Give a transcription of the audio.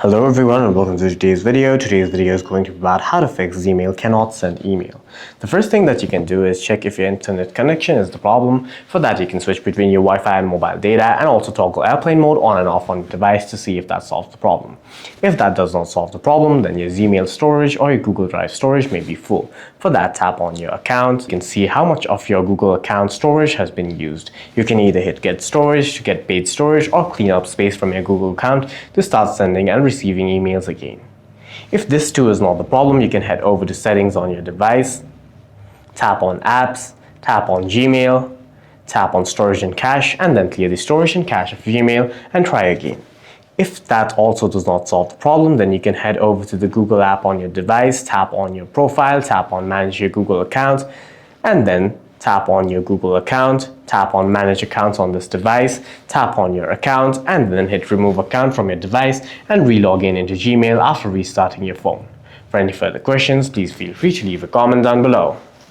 Hello everyone and welcome to today's video. Today's video is going to be about how to fix Gmail cannot send email. The first thing that you can do is check if your internet connection is the problem. For that you can switch between your Wi-Fi and mobile data and also toggle airplane mode on and off on your device to see if that solves the problem. If that does not solve the problem, then your Gmail storage or your Google Drive storage may be full. For that, tap on your account. You can see how much of your Google account storage has been used. You can either hit get storage to get paid storage or clean up space from your Google account to start sending and receiving emails again. If this too is not the problem, you can head over to settings on your device, tap on apps, tap on Gmail, tap on storage and cache, and then clear the storage and cache of Gmail and try again. If that also does not solve the problem, then you can head over to the Google app on your device, tap on your profile, tap on manage your Google account, and then tap on your Google account, tap on manage accounts on this device, tap on your account, and then hit remove account from your device and re-log in into Gmail after restarting your phone. For any further questions, please feel free to leave a comment down below.